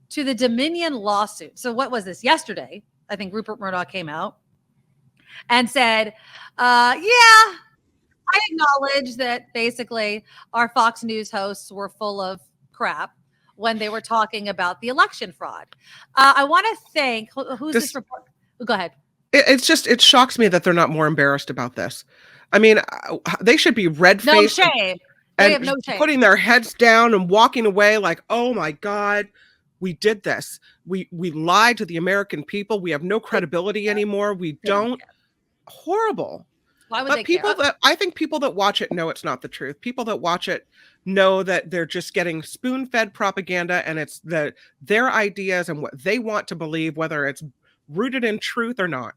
to the Dominion lawsuit. So what was this? Yesterday, I think Rupert Murdoch came out and said, I acknowledge that basically our Fox News hosts were full of crap when they were talking about the election fraud. I want to thank, who's this report? Go ahead. It shocks me that they're not more embarrassed about this. I mean, they should be red-faced. No shame. They have no shame. Putting their heads down and walking away like, oh my God, we did this. We lied to the American people. We have no credibility anymore. We don't. Horrible. Why would they care? I think people that watch it know it's not the truth. People that watch it know that they're just getting spoon-fed propaganda, and it's their ideas and what they want to believe, whether it's rooted in truth or not.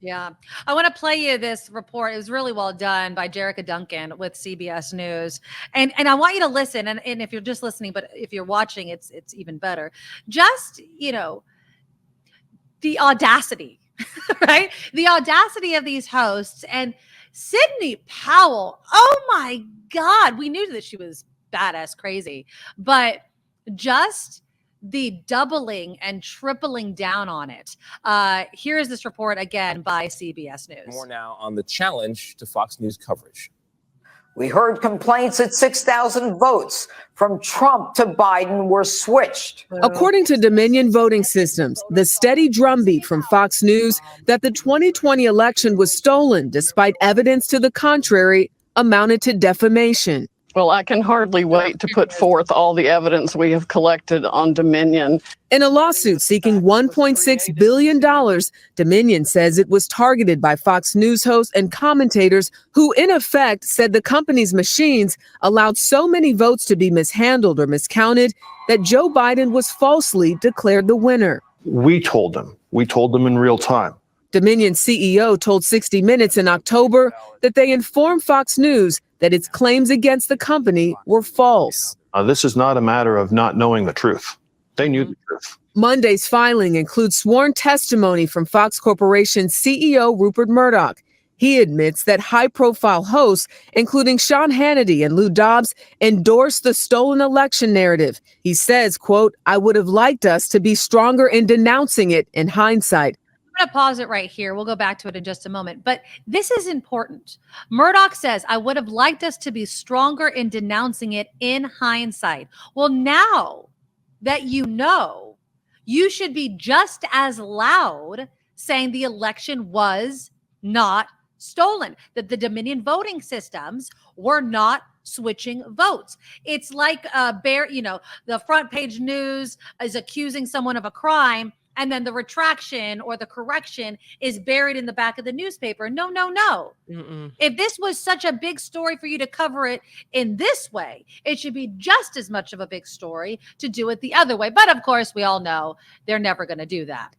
Yeah. I want to play you this report. It was really well done by Jerrica Duncan with CBS News. And I want you to listen. And if you're just listening, but if you're watching, it's even better. Just, the audacity, right? The audacity of these hosts. And Sidney Powell, oh my God, we knew that she was badass crazy, but just the doubling and tripling down on it. Here is this report again by CBS News. More now on the challenge to Fox News coverage. We heard complaints that 6,000 votes from Trump to Biden were switched. According to Dominion Voting Systems, the steady drumbeat from Fox News that the 2020 election was stolen despite evidence to the contrary amounted to defamation. Well, I can hardly wait to put forth all the evidence we have collected on Dominion. In a lawsuit seeking $1.6 billion, Dominion says it was targeted by Fox News hosts and commentators who, in effect, said the company's machines allowed so many votes to be mishandled or miscounted that Joe Biden was falsely declared the winner. We told them in real time. Dominion CEO told 60 Minutes in October that they informed Fox News that its claims against the company were false. This is not a matter of not knowing the truth. They knew the truth. Monday's filing includes sworn testimony from Fox Corporation CEO Rupert Murdoch. He admits that high-profile hosts, including Sean Hannity and Lou Dobbs, endorsed the stolen election narrative. He says, quote, "I would have liked us to be stronger in denouncing it in hindsight." I'm going to pause it right here. We'll go back to it in just a moment. But this is important. Murdoch says, I would have liked us to be stronger in denouncing it in hindsight. Well, now that you should be just as loud saying the election was not stolen, that the Dominion voting systems were not switching votes. It's like the front page news is accusing someone of a crime, and then the retraction or the correction is buried in the back of the newspaper. No. Mm-mm. If this was such a big story for you to cover it in this way, it should be just as much of a big story to do it the other way. But of course, we all know they're never going to do that.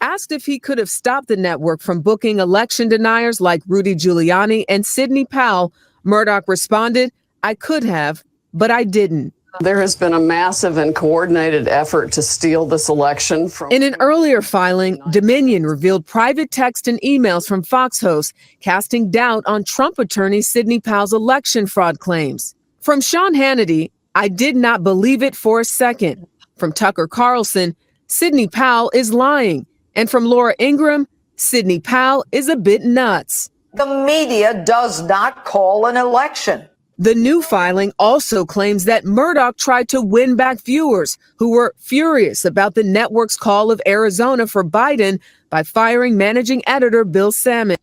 Asked if he could have stopped the network from booking election deniers like Rudy Giuliani and Sidney Powell, Murdoch responded, "I could have, but I didn't." There has been a massive and coordinated effort to steal this election from... In an earlier filing, Dominion revealed private text and emails from Fox hosts casting doubt on Trump attorney Sidney Powell's election fraud claims. From Sean Hannity, "I did not believe it for a second." From Tucker Carlson, "Sidney Powell is lying." And from Laura Ingraham, "Sidney Powell is a bit nuts." The media does not call an election. The new filing also claims that Murdoch tried to win back viewers who were furious about the network's call of Arizona for Biden by firing managing editor Bill Salmon.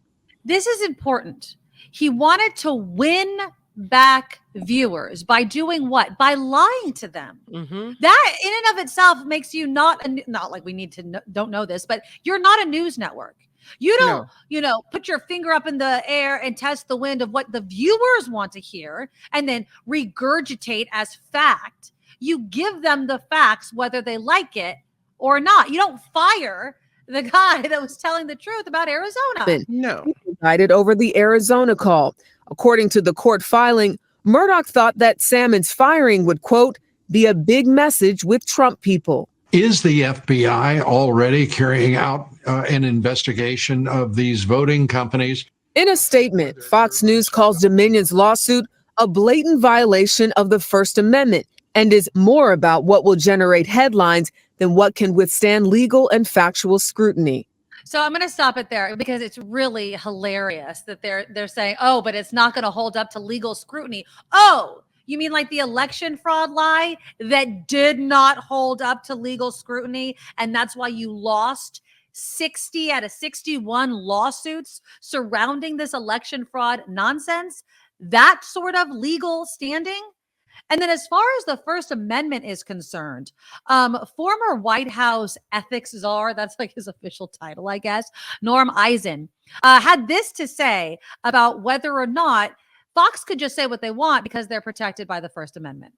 This is important. He wanted to win back viewers by doing what? By lying to them. Mm-hmm. That in and of itself makes you not like we need to don't know this, but you're not a news network. You don't, put your finger up in the air and test the wind of what the viewers want to hear and then regurgitate as fact. You give them the facts, whether they like it or not. You don't fire the guy that was telling the truth about Arizona. No. He presided over the Arizona call. According to the court filing, Murdoch thought that Salmon's firing would, quote, "be a big message with Trump people." Is the FBI already carrying out an investigation of these voting companies? In a statement, Fox News calls Dominion's lawsuit a blatant violation of the First Amendment and is more about what will generate headlines than what can withstand legal and factual scrutiny. So I'm going to stop it there because it's really hilarious that they're saying, oh, but it's not going to hold up to legal scrutiny. Oh, you mean like the election fraud lie that did not hold up to legal scrutiny, and that's why you lost 60 out of 61 lawsuits surrounding this election fraud nonsense? That sort of legal standing? And then as far as the First Amendment is concerned, former White House ethics czar, that's like his official title, I guess, Norm Eisen, had this to say about whether or not Fox could just say what they want because they're protected by the First Amendment.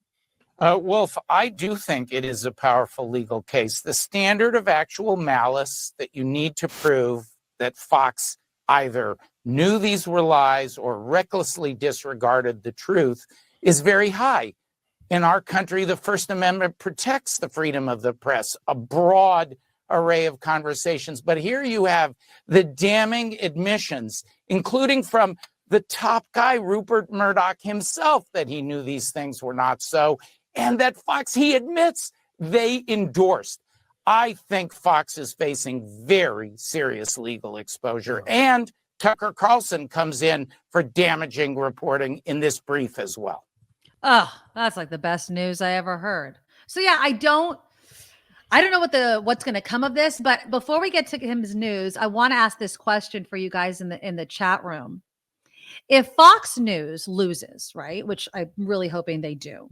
Wolf, I do think it is a powerful legal case. The standard of actual malice that you need to prove that Fox either knew these were lies or recklessly disregarded the truth is very high. In our country, the First Amendment protects the freedom of the press, a broad array of conversations. But here you have the damning admissions, including from the top guy, Rupert Murdoch himself, that he knew these things were not so, and that Fox, he admits, they endorsed. I think Fox is facing very serious legal exposure. And Tucker Carlson comes in for damaging reporting in this brief as well. Oh, that's like the best news I ever heard. So yeah, I don't know what's going to come of this, but before we get to his news, I want to ask this question for you guys in the chat room. If Fox News loses, right, which I'm really hoping they do,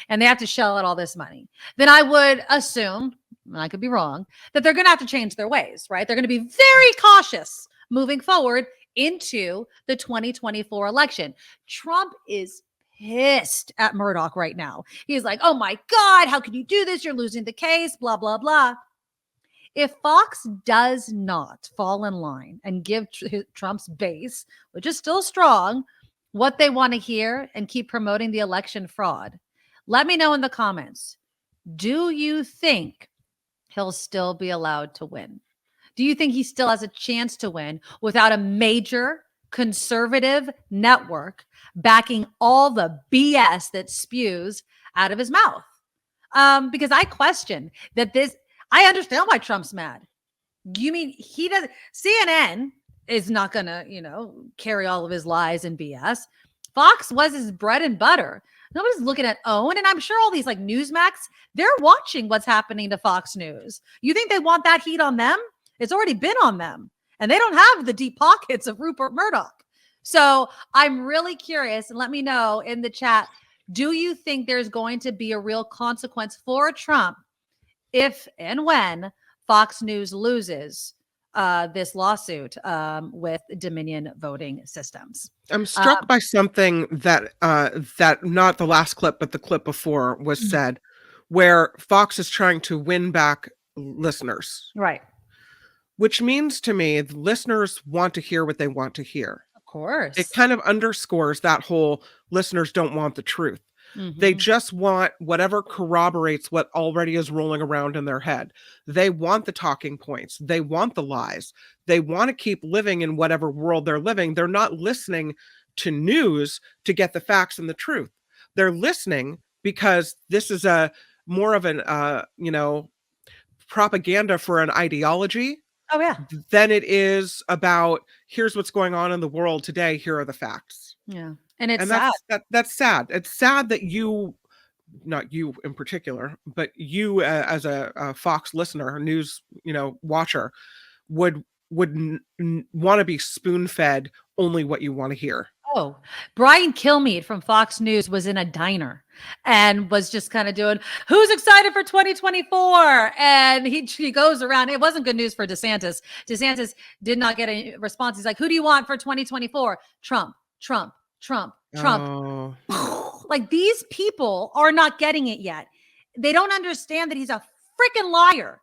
and they have to shell out all this money, then I would assume, and I could be wrong, that they're going to have to change their ways, right? They're going to be very cautious moving forward into the 2024 election. Trump is pissed at Murdoch right now. He's like, oh my God, how can you do this? You're losing the case, blah, blah, blah. If Fox does not fall in line and give Trump's base, which is still strong, what they want to hear and keep promoting the election fraud, let me know in the comments. Do you think he'll still be allowed to win? Do you think he still has a chance to win without a major conservative network backing all the BS that spews out of his mouth? Because I question that I understand why Trump's mad. You mean he doesn't? CNN is not going to, carry all of his lies and BS. Fox was his bread and butter. Nobody's looking at OWN. And I'm sure all these like Newsmax, they're watching what's happening to Fox News. You think they want that heat on them? It's already been on them. And they don't have the deep pockets of Rupert Murdoch. So I'm really curious, and let me know in the chat, do you think there's going to be a real consequence for Trump if and when Fox News loses this lawsuit with Dominion voting systems? I'm struck by something that not the last clip, but the clip before was said, where Fox is trying to win back listeners. Right. Which means to me, the listeners want to hear what they want to hear. Of course. It kind of underscores that whole listeners don't want the truth. Mm-hmm. They just want whatever corroborates what already is rolling around in their head. They want the talking points. They want the lies. They want to keep living in whatever world they're living. They're not listening to news to get the facts and the truth. They're listening because this is more of an, propaganda for an ideology. Oh, yeah. Than it is about here's what's going on in the world today. Here are the facts. Yeah. And it's sad. That's sad. It's sad that you, not you in particular, but you as a Fox listener, news, watcher, would want to be spoon-fed only what you want to hear. Oh, Brian Kilmeade from Fox News was in a diner and was just kind of doing, who's excited for 2024? And he goes around. It wasn't good news for DeSantis. DeSantis did not get a response. He's like, who do you want for 2024? Trump, Trump, Trump, Trump. Oh. Like, these people are not getting it yet. They don't understand that he's a freaking liar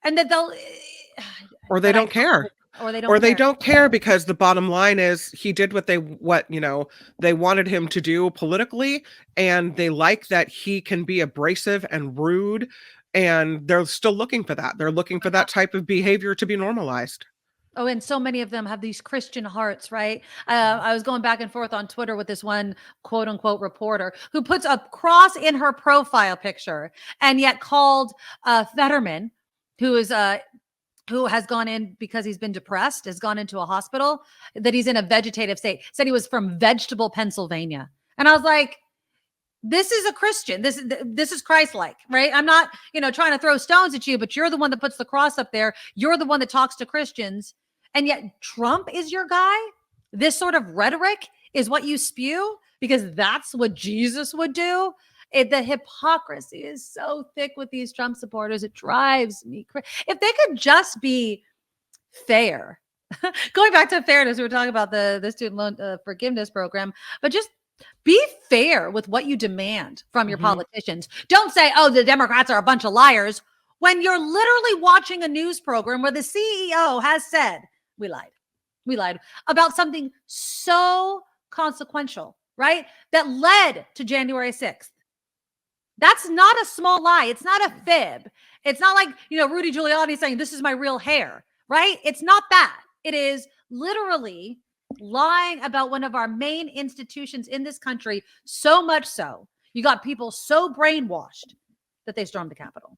and that they don't care. Or they don't care because the bottom line is he did what they wanted him to do politically, and they like that he can be abrasive and rude, and they're still looking for that. They're looking for that type of behavior to be normalized. Oh, and so many of them have these Christian hearts, right? I was going back and forth on Twitter with this one quote unquote reporter who puts a cross in her profile picture and yet called Fetterman, who has gone in because he's been depressed, has gone into a hospital, that he's in a vegetative state, said he was from Vegetable, Pennsylvania. And I was like, this is a Christian. This is Christ-like, right? I'm not, trying to throw stones at you, but you're the one that puts the cross up there. You're the one that talks to Christians. And yet Trump is your guy. This sort of rhetoric is what you spew because that's what Jesus would do. The hypocrisy is so thick with these Trump supporters. It drives me crazy. If they could just be fair, going back to fairness, we were talking about the student loan forgiveness program, but just be fair with what you demand from your politicians. Don't say, oh, the Democrats are a bunch of liars, when you're literally watching a news program where the CEO has said, we lied about something so consequential, right? That led to January 6th. That's not a small lie. It's not a fib. It's not like, Rudy Giuliani saying, this is my real hair, right? It's not that. It is literally lying about one of our main institutions in this country, so much so you got people so brainwashed that they stormed the Capitol.